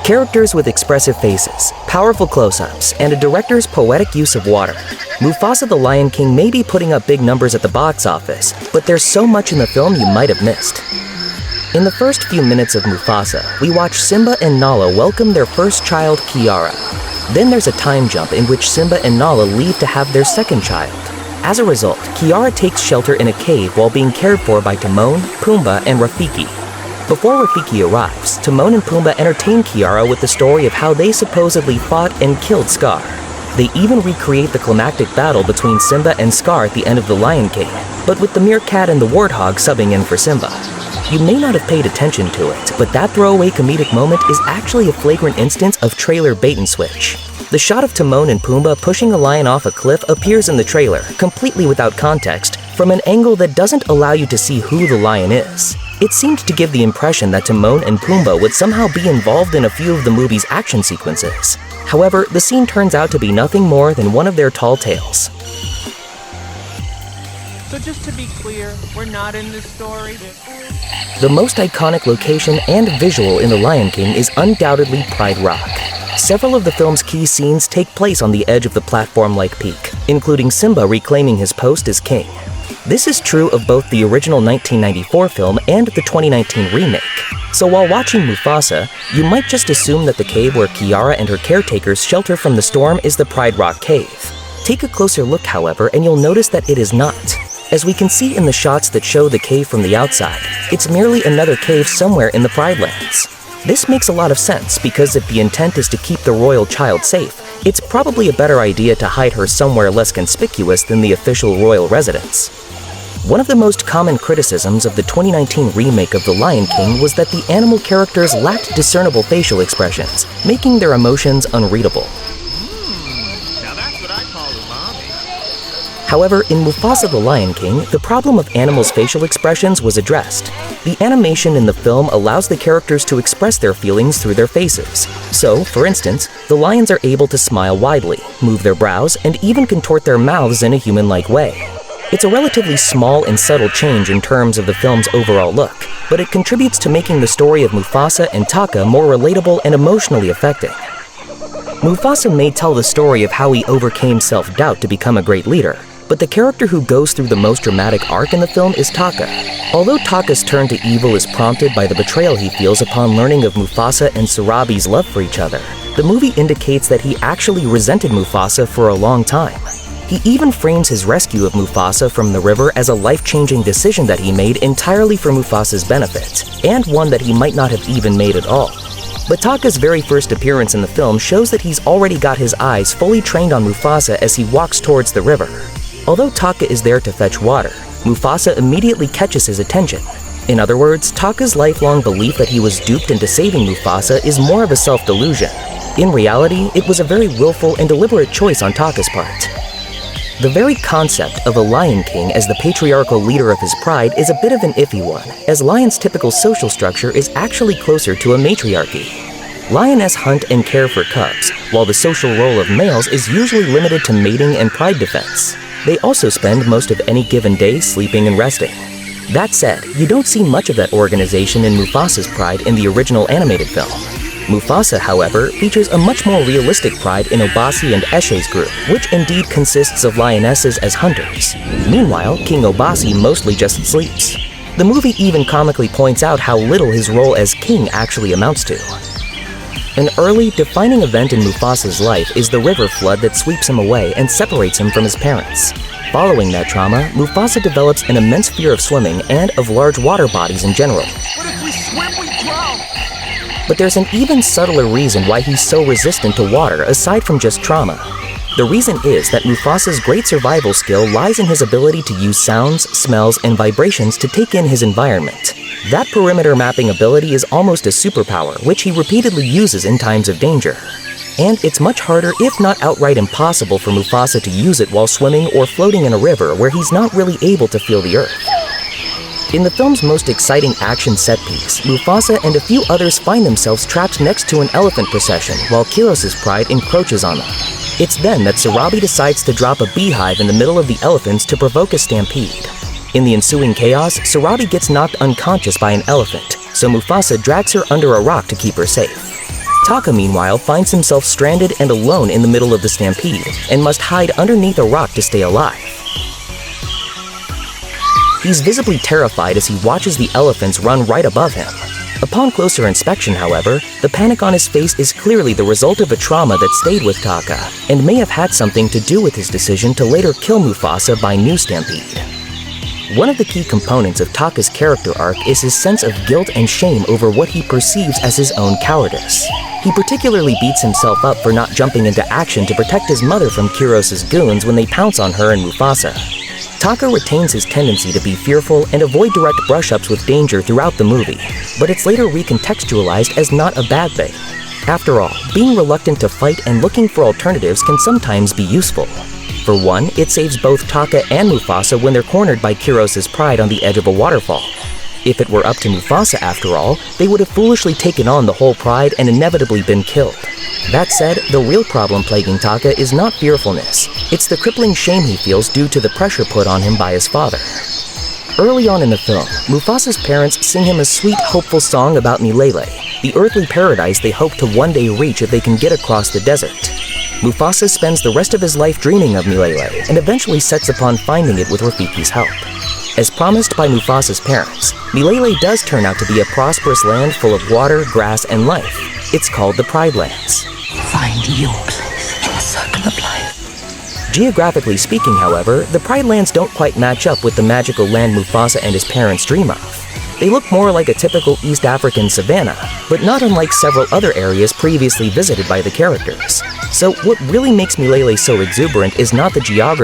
Characters with expressive faces, powerful close-ups, and a director's poetic use of water. Mufasa the Lion King may be putting up big numbers at the box office, but there's so much in the film you might have missed. In the first few minutes of Mufasa, we watch Simba and Nala welcome their first child, Kiara. Then there's a time jump in which Simba and Nala leave to have their second child. As a result, Kiara takes shelter in a cave while being cared for by Timon, Pumbaa, and Rafiki. Before Rafiki arrives, Timon and Pumbaa entertain Kiara with the story of how they supposedly fought and killed Scar. They even recreate the climactic battle between Simba and Scar at the end of The Lion King, but with the meerkat and the warthog subbing in for Simba. You may not have paid attention to it, but that throwaway comedic moment is actually a flagrant instance of trailer bait and switch. The shot of Timon and Pumbaa pushing a lion off a cliff appears in the trailer, completely without context, from an angle that doesn't allow you to see who the lion is. It seemed to give the impression that Timon and Pumbaa would somehow be involved in a few of the movie's action sequences. However, the scene turns out to be nothing more than one of their tall tales. So just to be clear, we're not in this story. The most iconic location and visual in The Lion King is undoubtedly Pride Rock. Several of the film's key scenes take place on the edge of the platform-like peak, including Simba reclaiming his post as king. This is true of both the original 1994 film and the 2019 remake. So while watching Mufasa, you might just assume that the cave where Kiara and her caretakers shelter from the storm is the Pride Rock Cave. Take a closer look, however, and you'll notice that it is not. As we can see in the shots that show the cave from the outside, it's merely another cave somewhere in the Pride Lands. This makes a lot of sense because if the intent is to keep the royal child safe, it's probably a better idea to hide her somewhere less conspicuous than the official royal residence. One of the most common criticisms of the 2019 remake of The Lion King was that the animal characters lacked discernible facial expressions, making their emotions unreadable. Now that's what I call umami. However, in Mufasa the Lion King, the problem of animals' facial expressions was addressed. The animation in the film allows the characters to express their feelings through their faces. So, for instance, the lions are able to smile widely, move their brows, and even contort their mouths in a human-like way. It's a relatively small and subtle change in terms of the film's overall look, but it contributes to making the story of Mufasa and Taka more relatable and emotionally affecting. Mufasa may tell the story of how he overcame self-doubt to become a great leader, but the character who goes through the most dramatic arc in the film is Taka. Although Taka's turn to evil is prompted by the betrayal he feels upon learning of Mufasa and Sarabi's love for each other, the movie indicates that he actually resented Mufasa for a long time. He even frames his rescue of Mufasa from the river as a life-changing decision that he made entirely for Mufasa's benefit, and one that he might not have even made at all. But Taka's very first appearance in the film shows that he's already got his eyes fully trained on Mufasa as he walks towards the river. Although Taka is there to fetch water, Mufasa immediately catches his attention. In other words, Taka's lifelong belief that he was duped into saving Mufasa is more of a self-delusion. In reality, it was a very willful and deliberate choice on Taka's part. The very concept of a Lion King as the patriarchal leader of his pride is a bit of an iffy one, as lions' typical social structure is actually closer to a matriarchy. Lioness hunt and care for cubs, while the social role of males is usually limited to mating and pride defense. They also spend most of any given day sleeping and resting. That said, you don't see much of that organization in Mufasa's pride in the original animated film. Mufasa, however, features a much more realistic pride in Obasi and Eshe's group, which indeed consists of lionesses as hunters. Meanwhile, King Obasi mostly just sleeps. The movie even comically points out how little his role as king actually amounts to. An early, defining event in Mufasa's life is the river flood that sweeps him away and separates him from his parents. Following that trauma, Mufasa develops an immense fear of swimming and of large water bodies in general. But if we swim, we drown! But there's an even subtler reason why he's so resistant to water aside from just trauma. The reason is that Mufasa's great survival skill lies in his ability to use sounds, smells, and vibrations to take in his environment. That perimeter mapping ability is almost a superpower, which he repeatedly uses in times of danger. And it's much harder, if not outright impossible, for Mufasa to use it while swimming or floating in a river where he's not really able to feel the earth. In the film's most exciting action set piece, Mufasa and a few others find themselves trapped next to an elephant procession while Kiros's pride encroaches on them. It's then that Sarabi decides to drop a beehive in the middle of the elephants to provoke a stampede. In the ensuing chaos, Sarabi gets knocked unconscious by an elephant, so Mufasa drags her under a rock to keep her safe. Taka, meanwhile, finds himself stranded and alone in the middle of the stampede and must hide underneath a rock to stay alive. He's visibly terrified as he watches the elephants run right above him. Upon closer inspection, however, the panic on his face is clearly the result of a trauma that stayed with Taka and may have had something to do with his decision to later kill Mufasa by new stampede. One of the key components of Taka's character arc is his sense of guilt and shame over what he perceives as his own cowardice. He particularly beats himself up for not jumping into action to protect his mother from Kiros's goons when they pounce on her and Mufasa. Taka retains his tendency to be fearful and avoid direct brush-ups with danger throughout the movie, but it's later recontextualized as not a bad thing. After all, being reluctant to fight and looking for alternatives can sometimes be useful. For one, it saves both Taka and Mufasa when they're cornered by Kiros's pride on the edge of a waterfall. If it were up to Mufasa, after all, they would have foolishly taken on the whole pride and inevitably been killed. That said, the real problem plaguing Taka is not fearfulness. It's the crippling shame he feels due to the pressure put on him by his father. Early on in the film, Mufasa's parents sing him a sweet, hopeful song about Milele, the earthly paradise they hope to one day reach if they can get across the desert. Mufasa spends the rest of his life dreaming of Milele and eventually sets upon finding it with Rafiki's help. As promised by Mufasa's parents, Milele does turn out to be a prosperous land full of water, grass, and life. It's called the Pride Lands. Find your place in the circle of life. Geographically speaking, however, the Pride Lands don't quite match up with the magical land Mufasa and his parents dream of. They look more like a typical East African savanna, but not unlike several other areas previously visited by the characters. So what really makes Milele so exuberant is not the geography